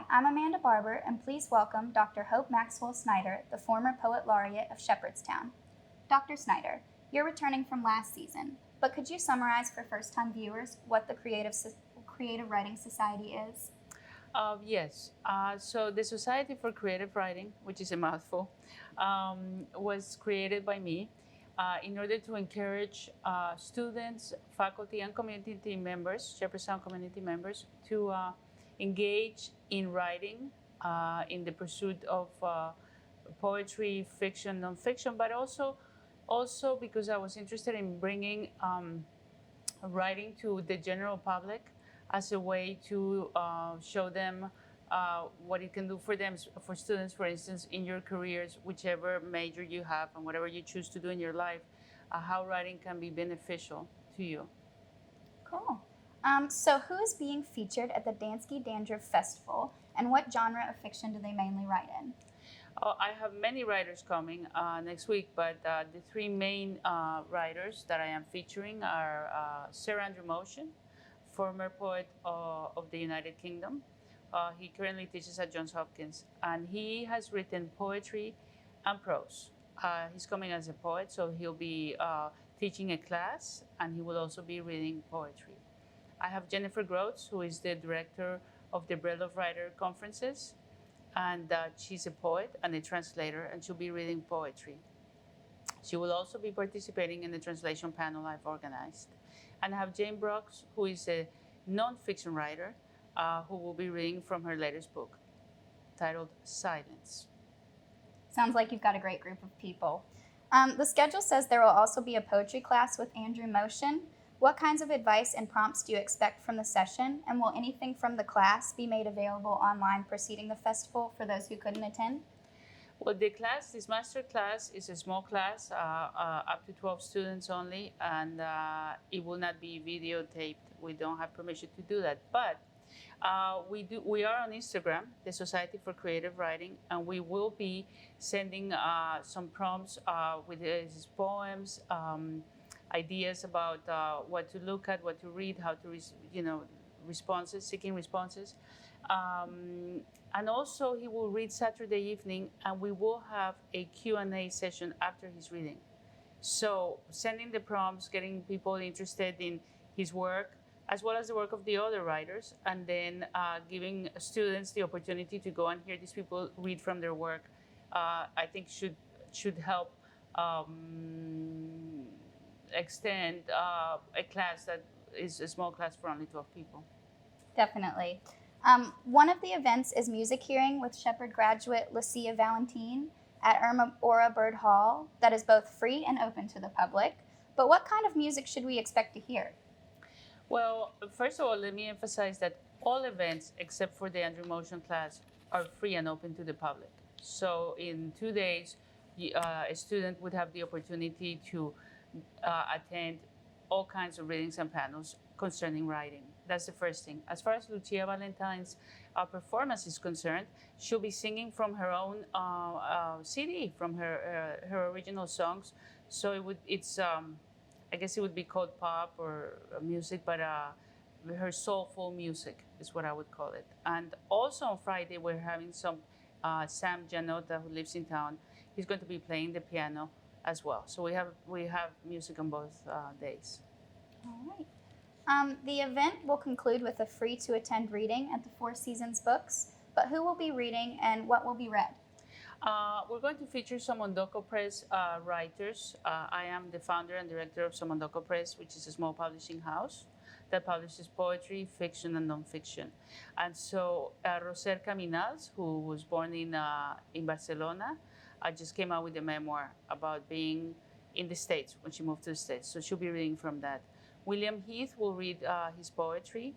Hi, I'm Amanda Barber, and please welcome Dr. Hope Maxwell Snyder, the former Poet Laureate of Shepherdstown. Dr. Snyder, you're returning from last season, but could you summarize for first-time viewers what the Creative Writing Society is? Yes. So the Society for Creative Writing, which is a mouthful, was created by me in order to encourage students, faculty, and community team members, Shepherdstown community members, to engage in writing in the pursuit of poetry, fiction, nonfiction, but also because I was interested in bringing writing to the general public as a way to show them what it can do for them, for students, for instance, in your careers, whichever major you have and whatever you choose to do in your life, how writing can be beneficial to you. Cool. So who is being featured at the Dansky Dandruff Festival, and what genre of fiction do they mainly write in? I have many writers coming next week, but the three main writers that I am featuring are Sir Andrew Motion, former poet of the United Kingdom. He currently teaches at Johns Hopkins, and he has written poetry and prose. He's coming as a poet, so he'll be teaching a class, and he will also be reading poetry. I have Jennifer Groats, who is the director of the Bread of Writer conferences, and she's a poet and a translator, and she'll be reading poetry. She will also be participating in the translation panel I've organized. And I have Jane Brooks, who is a nonfiction writer, who will be reading from her latest book titled Silence. Sounds like you've got a great group of people. The schedule says there will also be a poetry class with Andrew Motion. What kinds of advice and prompts do you expect from the session, and will anything from the class be made available online preceding the festival for those who couldn't attend? Well, this master class is a small class, up to 12 students only, and it will not be videotaped. We don't have permission to do that, but we are on Instagram, the Society for Creative Writing, and we will be sending some prompts with his poems, ideas about what to look at, what to read, how to responses, seeking responses. And also he will read Saturday evening, and we will have a Q&A session after his reading. So sending the prompts, getting people interested in his work, as well as the work of the other writers, and then giving students the opportunity to go and hear these people read from their work, I think should help extend a class that is a small class for only 12 people. Definitely. One of the events is music hearing with Shepherd graduate Lucia Valentine at Irma Ora Bird Hall that is both free and open to the public. But what kind of music should we expect to hear? Well, first of all, let me emphasize that all events except for the Andrew Motion class are free and open to the public. So in 2 days, a student would have the opportunity to attend all kinds of readings and panels concerning writing. That's the first thing. As far as Lucia Valentine's performance is concerned, she'll be singing from her own CD, from her original songs. So I guess it would be called pop or music, but her soulful music is what I would call it. And also on Friday, we're having some Sam Janota, who lives in town. He's going to be playing the piano as well. So we have music on both days. All right. The event will conclude with a free-to-attend reading at the Four Seasons Books, but who will be reading and what will be read? We're going to feature Somondoko Press writers. I am the founder and director of Somondoko Press, which is a small publishing house that publishes poetry, fiction, and nonfiction. And so Roser Caminals, who was born in Barcelona, just came out with a memoir about being in the States when she moved to the States. So she'll be reading from that. William Heath will read his poetry.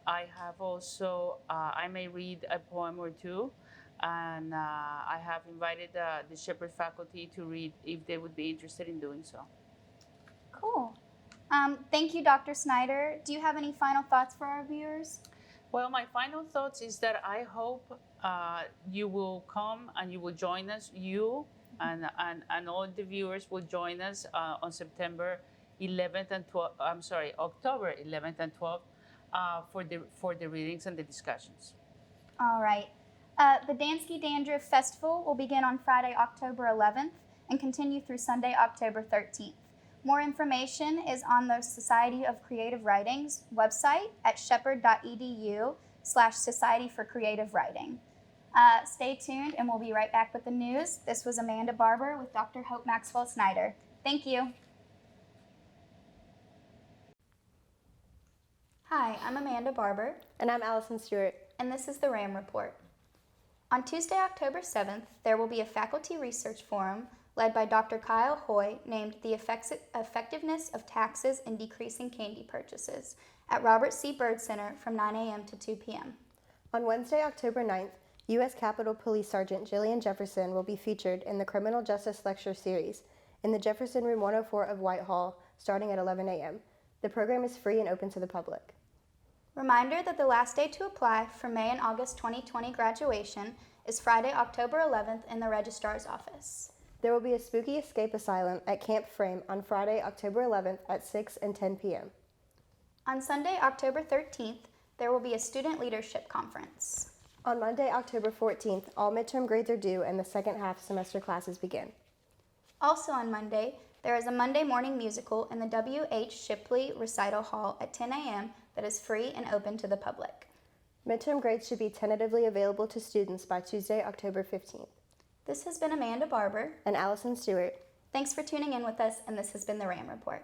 I have also, I may read a poem or two, and I have invited the Shepherd faculty to read if they would be interested in doing so. Cool. Thank you, Dr. Snyder. Do you have any final thoughts for our viewers? Well, my final thoughts is that I hope you will come and you will join us, and all the viewers will join us on September 11th and 12th, October 11th and 12th for the readings and the discussions. All right. The Dansky Dandruff Festival will begin on Friday, October 11th and continue through Sunday, October 13th. More information is on the Society of Creative Writing's website at shepherd.edu/Society for Creative Writing. Stay tuned and we'll be right back with the news. This was Amanda Barber with Dr. Hope Maxwell Snyder. Thank you. Hi, I'm Amanda Barber. And I'm Allison Stewart. And this is the RAM Report. On Tuesday, October 7th, there will be a faculty research forum led by Dr. Kyle Hoy named The Effectiveness of Taxes in Decreasing Candy Purchases at Robert C. Byrd Center from 9 a.m. to 2 p.m. On Wednesday, October 9th, U.S. Capitol Police Sergeant Jillian Jefferson will be featured in the Criminal Justice Lecture Series in the Jefferson Room 104 of Whitehall starting at 11 a.m. The program is free and open to the public. Reminder that the last day to apply for May and August 2020 graduation is Friday, October 11th in the Registrar's office. There will be a spooky escape asylum at Camp Frame on Friday, October 11th at 6 and 10 p.m. On Sunday, October 13th, there will be a student leadership conference. On Monday, October 14th, all midterm grades are due and the second half semester classes begin. Also on Monday, there is a Monday morning musical in the W.H. Shipley Recital Hall at 10 a.m. that is free and open to the public. Midterm grades should be tentatively available to students by Tuesday, October 15th. This has been Amanda Barber And Allison Stewart. Thanks for tuning in with us, and this has been the RAM Report.